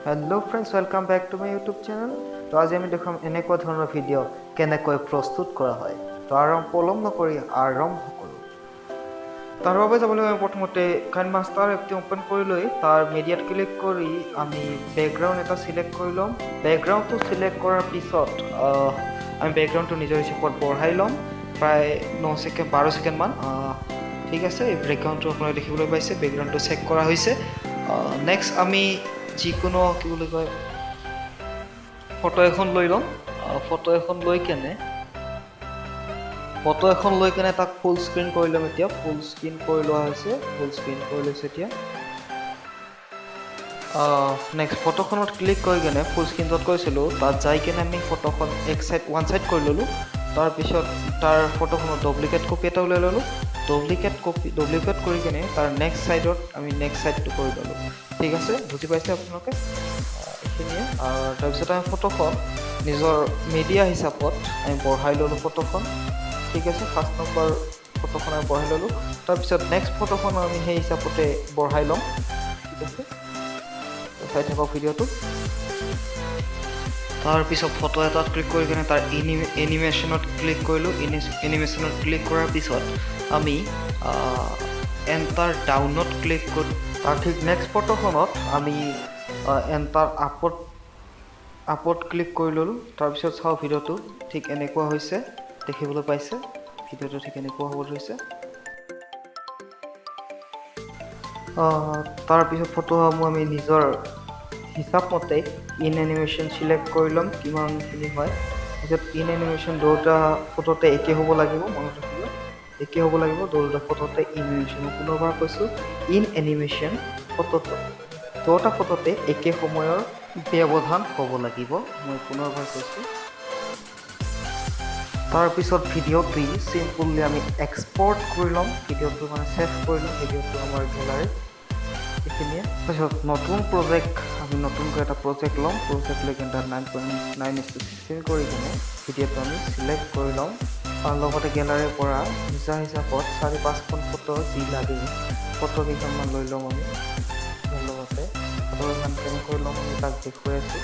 Hello friends, welcome back to my YouTube channel. তো আজি আমি দেখাম এনেকুৱা ধৰণৰ ভিডিঅ' কেনেকৈ প্ৰস্তুত কৰা হয়। তো পলম নকৰি আৰম্ভ কৰোঁ। তাৰ বাবে যাবলৈ আমি প্ৰথমতে কাইনমাষ্টাৰ এপটো ওপেন কৰি লৈ তাৰ মিডিয়াত ক্লিক কৰি আমি বেকগ্ৰাউণ্ড এটা সিলেক্ট কৰি ল'ম। বেকগ্ৰাউণ্ডটো সিলেক্ট কৰাৰ পিছত আমি বেকগ্ৰাউণ্ডটো নিজৰ হিচাপত বঢ়াই ল'ম প্ৰায় 9 ছেকেণ্ড 12 ছেকেণ্ড মান। ঠিক আছে, এই বেকগ্ৰাউণ্ডটো আপোনালোকে দেখিবলৈ পাইছে, বেকগ্ৰাউণ্ডটো চেক কৰা হৈছে। নেক্সট আমি যিকোনো কি বুলি কয় ফটো এখন লৈ ল'ম। ফটো এখন লৈ কেনে তাক ফুল স্ক্ৰিন কৰি ল'ম। এতিয়া ফুল স্ক্ৰিন কৰি লোৱা হৈছে, ফুল স্ক্ৰিন কৰি লৈছে। এতিয়া নেক্সট ফটোখনত ক্লিক কৰি কেনে ফুল স্ক্ৰিন য'ত কৰিছিলোঁ তাত যাই কেনে আমি ফটোখন ওৱান চাইড কৰি ল'লোঁ। তাৰপিছত তাৰ ফটোখনত ডুপ্লিকেট কপি এটা ওলাই ল'লোঁ। ডুপ্লিকেট কৰি কেনে তাৰ নেক্সট ছাইডত আমি নেক্সট ছাইডটো কৰি ল'লোঁ। ঠিক আছে, বুজি পাইছে আপোনালোকে এইখিনিয়ে। তাৰপিছত আমি ফটোখন নিজৰ মিডিয়া হিচাপত আমি বঢ়াই ল'লোঁ ফটোখন। ঠিক আছে, ফাৰ্ষ্ট নম্বৰ ফটোখন আমি বঢ়াই ল'লোঁ। তাৰপিছত নেক্সট ফটোখন আমি সেই হিচাপতে বঢ়াই ল'ম। ঠিক আছে, চাই থাকক ভিডিঅ'টো। তাৰপিছত ফটো এটাত ক্লিক কৰি কিনে তাৰ এনিমেশ্যনত ক্লিক কৰিলোঁ। এনিমেশ্যনত ক্লিক কৰাৰ পিছত আমি এণ্টাৰ ডাউনত ক্লিক কৰোঁ। তাৰ ঠিক নেক্সট ফটোখনত আমি এণ্টাৰ আপত ক্লিক কৰি ল'লোঁ। তাৰপিছত চাওঁ ভিডিঅ'টো ঠিক এনেকুৱা হৈছে, দেখিবলৈ পাইছে ভিডিঅ'টো ঠিক এনেকুৱা হ'ব ধৰিছে। তাৰপিছত ফটোসমূহ আমি নিজৰ হিচাপ মতে ইন এনিমেশ্যন চিলেক্ট কৰি ল'ম কিমানখিনি হয়। তাৰপিছত ইন এনিমেশ্যন দুটা ফটোতে একে হ'ব লাগিব, মনত ৰাখিব একে হ'ব লাগিব দুটা ফটোতে ইন এনিমেশ্যন। পুনৰবাৰ কৈছোঁ, ইন এনিমেশ্যন দুটা ফটোতে একে সময়ৰ ব্যৱধান হ'ব লাগিব। মই পুনৰবাৰ কৈছোঁ। তাৰপিছত ভিডিঅ'টো চিম্পলি আমি এক্সপৰ্ট কৰি ল'ম। ভিডিঅ'টো মানে ছেভ কৰি ল'ম ভিডিঅ'টো আমাৰ গেলাৰীত। এইখিনিয়ে। তাৰপিছত নতুন প্ৰজেক্ট আমি নতুনকৈ এটা প্ৰজেক্ট ল'ম। প্ৰজেক্ট লৈ কিনে তাত 9:9:16 কৰি কিনে ভিডিঅ'টো আমি চিলেক্ট কৰি ল'ম। আৰু লগতে গেলাৰীৰ পৰা নিজা হিচাপত 4-5খন ফটো যি লাগে ফটোকেইখনমান লৈ ল'ম আমি। লগতে ফটোকেইখন কেনেকৈ ল'ম আমি তাক দেখুৱাই আছোঁ।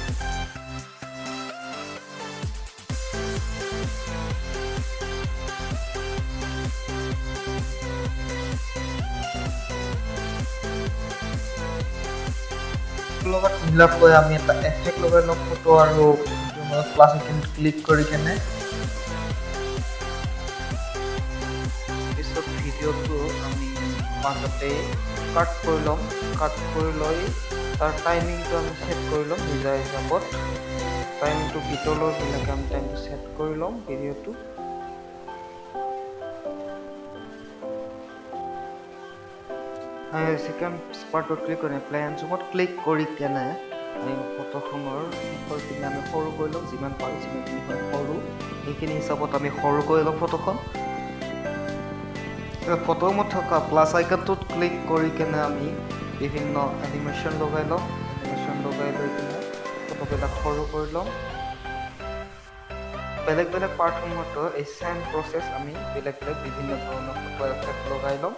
লগত মিলাপ কৰি আমি এটা এফেক্ট লগাই ল'ম ফটো আৰু প্লাছ আইকনত ক্লিক কৰি কেনে। পিছত ভিডিঅ'টো আমি মাজতে কাট কৰি ল'ম। কাট কৰি লৈ তাৰ টাইমিংটো আমি ছেট কৰি ল'ম নিজা হিচাপত। টাইমটো ভিতৰলৈ মিলাকে আমি টাইমটো ছেট কৰি ল'ম ভিডিঅ'টো। ছেকেণ্ড পাৰ্টত ক্লিক কৰি প্লে এণ্ড জুমত ক্লিক কৰি কেনে আমি ফটোখনৰ পিনে আমি সৰু কৰি ল'ম। যিমান পাৰোঁ যিমানখিনি হয় সৰু, সেইখিনি হিচাপত আমি সৰু কৰি ল'ম ফটোখন। ফটোমত থকা প্লাছ আইকনটোত ক্লিক কৰি কেনে আমি বিভিন্ন এনিমেশ্যন লগাই ল'ম। এনিমেশ্যন লগাই লৈ কিনে ফটোবিলাক সৰু কৰি ল'ম। বেলেগ বেলেগ পাৰ্টসমূহতো এই ছেম প্ৰচেছ আমি বেলেগ বেলেগ বিভিন্ন ধৰণৰ ফটো এফেক্ট লগাই ল'ম।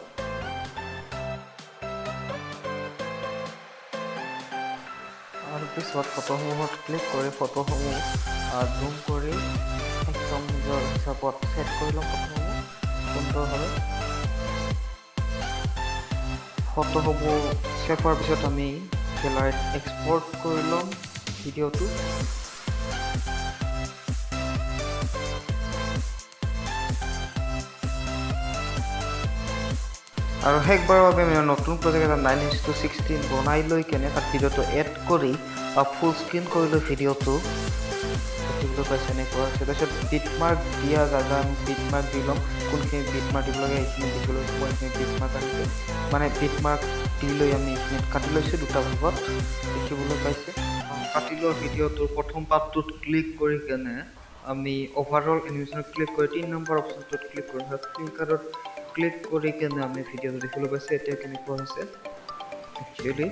তাৰপিছত ফটোসমূহত ক্লিক কৰি ফটোসমূহ জুম কৰি একদম নিজৰ হিচাপত ছেট কৰি ল'ম ফটোসমূহ সুন্দৰভাৱে। ফটোসমূহ ছেভ হোৱাৰ পিছত আমি গেলাৰীত এক্সপৰ্ট কৰি ল'ম ভিডিঅ'টো। আৰু শেষবাৰৰ বাবে আমি নতুন প্ৰজেক্ট এটা 9:16 বনাই লৈ কেনে তাত ভিডিঅ'টো এড কৰি ফুল স্ক্ৰিন কৰি লৈ ভিডিঅ'টো দেখিবলৈ পাইছে এনেকুৱা হৈছে। তাৰপিছত বিটমাৰ্ক দিয়া জেগা আমি বিটমাৰ্ক দি ল'ম। কোনখিনি বিটমাৰ্ক দিব লাগে এইখিনি দেখিবলৈ মই এইখিনি বিটমাৰ্ক আনিছোঁ, মানে বিটমাৰ্ক দি লৈ আমি এইখিনিত কাটি লৈছোঁ দুটা ভাগত দেখিবলৈ পাইছে। কাটি লোৱা ভিডিঅ'টোৰ প্ৰথম পাৰ্টটোত ক্লিক কৰি কেনে আমি অভাৰঅল এনিমেশ্যনত ক্লিক কৰি 3 নম্বৰ অপশ্যনটোত ক্লিক কৰিম। ফিল্টাৰত ক্লিক কৰি কেনে আমি ভিডিঅ'টো দেখিবলৈ পাইছে এতিয়া কেনেকুৱা হৈছে একচুৱেলি।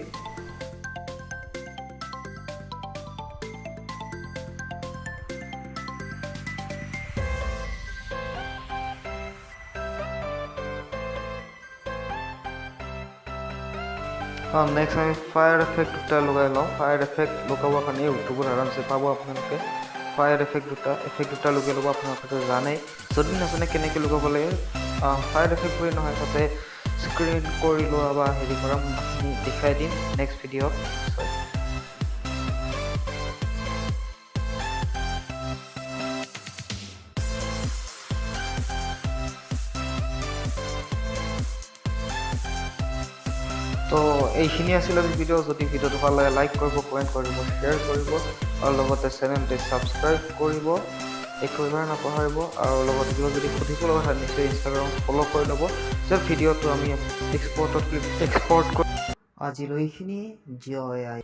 নেক্সট আমি ফায়াৰ এফেক্ট দুটা লগাই লওঁ ফায়াৰ এফেক্ট লগাবৰ কাৰণে ইউটিউবত আৰামছে পাব আপোনালোকে ফায়াৰ এফেক্ট দুটা লগাই ল'ব আপোনালোকে জানেই যদি নাজানে কেনেকৈ লগাব লাগে ফায়াৰ এফেক্ট বুলি নহয় তাতে স্ক্ৰীন কৰি লোৱা বা হেৰি কৰা আমি দেখাই দিম নেক্সট ভিডিঅ'ত তো এইখিনি আছিল আজি ভিডিঅ' যদি ভিডিঅ'টো ভাল লাগে লাইক কৰিব কমেণ্ট কৰিব শ্বেয়াৰ কৰিব আৰু লগতে চেনেলটো ছাবস্ক্ৰাইব কৰিব কৰিবাৰ নাপাহৰিব আৰু লগতে কিবা যদি সুধিব লগা হয় নিশ্চয় ইনষ্টাগ্ৰাম ফ'ল' কৰি ল'ব যে ভিডিঅ'টো আমি এক্সপৰ্ট কৰি আজিলৈ এইখিনি জয় আই